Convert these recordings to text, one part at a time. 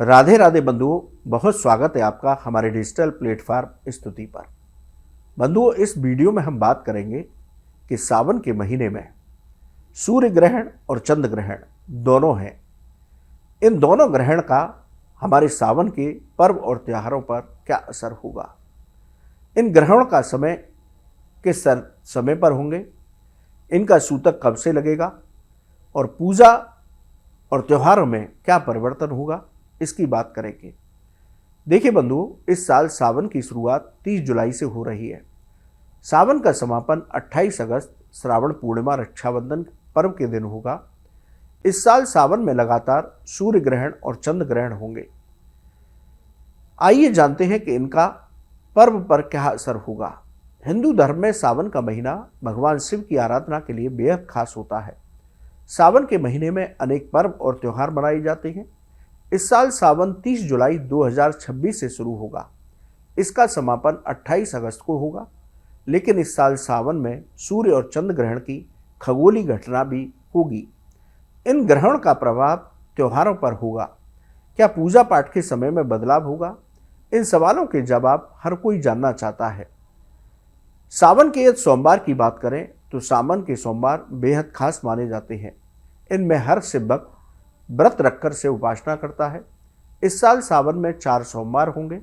राधे राधे बंधुओं, बहुत स्वागत है आपका हमारे डिजिटल प्लेटफॉर्म स्तुति पर। बंधुओं, इस वीडियो में हम बात करेंगे कि सावन के महीने में सूर्य ग्रहण और चंद्र ग्रहण दोनों हैं। इन दोनों ग्रहण का हमारे सावन के पर्व और त्योहारों पर क्या असर होगा, इन ग्रहणों का समय किस समय पर होंगे, इनका सूतक कब से लगेगा और पूजा और त्योहारों में क्या परिवर्तन होगा, इसकी बात करेंगे। देखिए बंधुओं, इस साल सावन की शुरुआत 30 जुलाई से हो रही है। सावन का समापन 28 अगस्त श्रावण पूर्णिमा रक्षाबंधन पर्व के दिन होगा। इस साल सावन में लगातार सूर्य ग्रहण और चंद्र ग्रहण होंगे। आइए जानते हैं कि इनका पर्व पर क्या असर होगा। हिंदू धर्म में सावन का महीना भगवान शिव की आराधना के लिए बेहद खास होता है। सावन के महीने में अनेक पर्व और त्योहार मनाए जाते हैं। इस साल सावन 30 जुलाई 2026 से शुरू होगा। इसका समापन 28 अगस्त को होगा। लेकिन इस साल सावन में सूर्य और चंद्र ग्रहण की खगोलीय घटना भी होगी। इन ग्रहण का प्रभाव त्योहारों पर होगा। क्या पूजा पाठ के समय में बदलाव होगा? इन सवालों के जवाब हर कोई जानना चाहता है। सावन के यदि सोमवार की बात करें तो सावन के सोमवार बेहद खास माने जाते हैं। इनमें हर शिवभक्त व्रत रखकर से उपासना करता है। इस साल सावन में 4 सोमवार होंगे।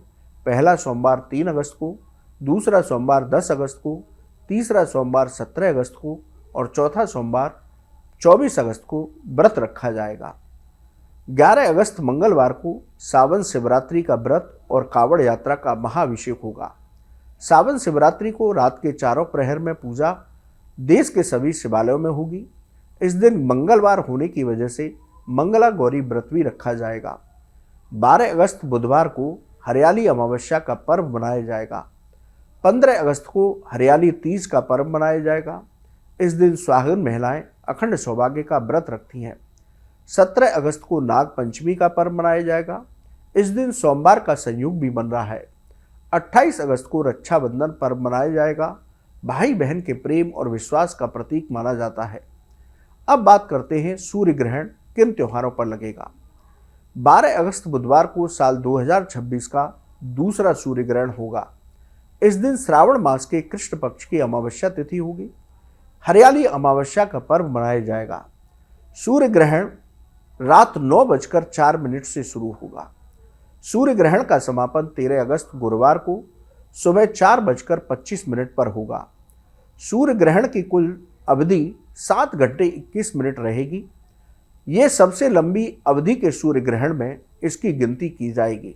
पहला सोमवार 3 अगस्त को, दूसरा सोमवार 10 अगस्त को, तीसरा सोमवार 17 अगस्त को और चौथा सोमवार 24 अगस्त को व्रत रखा जाएगा। 11 अगस्त मंगलवार को सावन शिवरात्रि का व्रत और कावड़ यात्रा का महाअभिषेक होगा। सावन शिवरात्रि को रात के चारों प्रहर में पूजा देश के सभी शिवालयों में होगी। इस दिन मंगलवार होने की वजह से मंगला गौरी व्रत भी रखा जाएगा। 12 अगस्त बुधवार को हरियाली अमावस्या का पर्व मनाया जाएगा। 15 अगस्त को हरियाली तीज का पर्व मनाया जाएगा। इस दिन सुहागिन महिलाएं अखंड सौभाग्य का व्रत रखती हैं। 17 अगस्त को नाग पंचमी का पर्व मनाया जाएगा। इस दिन सोमवार का संयोग भी बन रहा है। 28 अगस्त को रक्षाबंधन पर्व मनाया जाएगा। भाई बहन के प्रेम और विश्वास का प्रतीक माना जाता है। अब बात करते हैं सूर्य ग्रहण किन त्योहारों पर लगेगा। 12 अगस्त बुधवार को साल 2026 का दूसरा सूर्य ग्रहण होगा। इस दिन श्रावण मास के कृष्ण पक्ष की अमावस्या तिथि होगी। हरियाली अमावस्या का पर्व मनाया जाएगा। सूर्य ग्रहण रात 9:04 से शुरू होगा। सूर्य ग्रहण का समापन 13 अगस्त गुरुवार को सुबह 4:25 पर होगा। सूर्य ग्रहण की कुल अवधि 7 घंटे 21 मिनट रहेगी। ये सबसे लंबी अवधि के सूर्य ग्रहण में इसकी गिनती की जाएगी।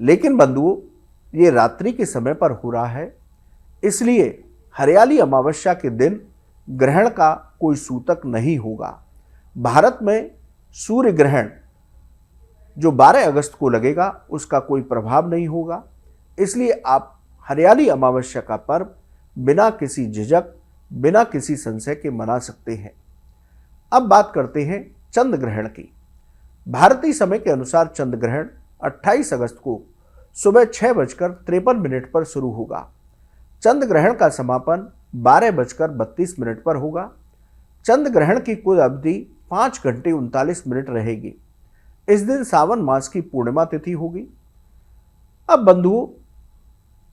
लेकिन बंधुओं, ये रात्रि के समय पर हो रहा है, इसलिए हरियाली अमावस्या के दिन ग्रहण का कोई सूतक नहीं होगा। भारत में सूर्य ग्रहण जो 12 अगस्त को लगेगा उसका कोई प्रभाव नहीं होगा। इसलिए आप हरियाली अमावस्या का पर्व बिना किसी झिझक, बिना किसी संशय के मना सकते हैं। अब बात करते हैं चंद्र ग्रहण की। भारतीय समय के अनुसार चंद्र ग्रहण 28 अगस्त को सुबह 6:53 पर शुरू होगा। चंद्र ग्रहण का समापन 12:32 पर होगा। चंद्र ग्रहण की कुल अवधि 5 घंटे 39 मिनट रहेगी। इस दिन सावन मास की पूर्णिमा तिथि होगी। अब बंधुओं,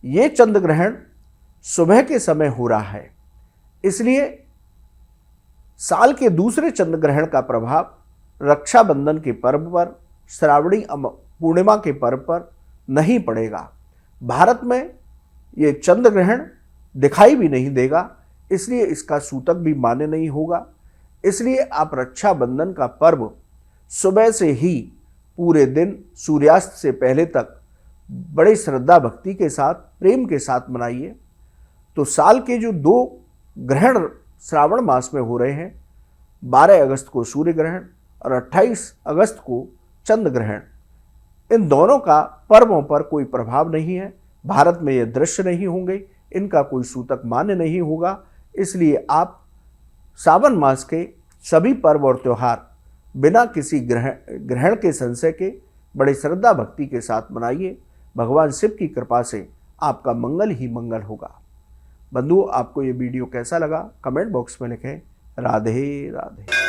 ये चंद्र ग्रहण सुबह के समय हो रहा है, इसलिए साल के दूसरे चंद्र ग्रहण का प्रभाव रक्षाबंधन के पर्व पर, श्रावणी पूर्णिमा के पर्व पर नहीं पड़ेगा। भारत में ये चंद्र ग्रहण दिखाई भी नहीं देगा, इसलिए इसका सूतक भी मान्य नहीं होगा। इसलिए आप रक्षाबंधन का पर्व सुबह से ही पूरे दिन सूर्यास्त से पहले तक बड़े श्रद्धा भक्ति के साथ, प्रेम के साथ मनाइए। तो साल के जो 2 ग्रहण श्रावण मास में हो रहे हैं, 12 अगस्त को सूर्य ग्रहण और 28 अगस्त को चंद्र ग्रहण, इन दोनों का पर्वों पर कोई प्रभाव नहीं है। भारत में ये दृश्य नहीं होंगे, इनका कोई सूतक मान्य नहीं होगा। इसलिए आप सावन मास के सभी पर्व और त्योहार बिना किसी ग्रहण के संशय के बड़े श्रद्धा भक्ति के साथ मनाइए। भगवान शिव की कृपा से आपका मंगल ही मंगल होगा। बंधुओं, आपको ये वीडियो कैसा लगा कमेंट बॉक्स में लिखें। राधे राधे।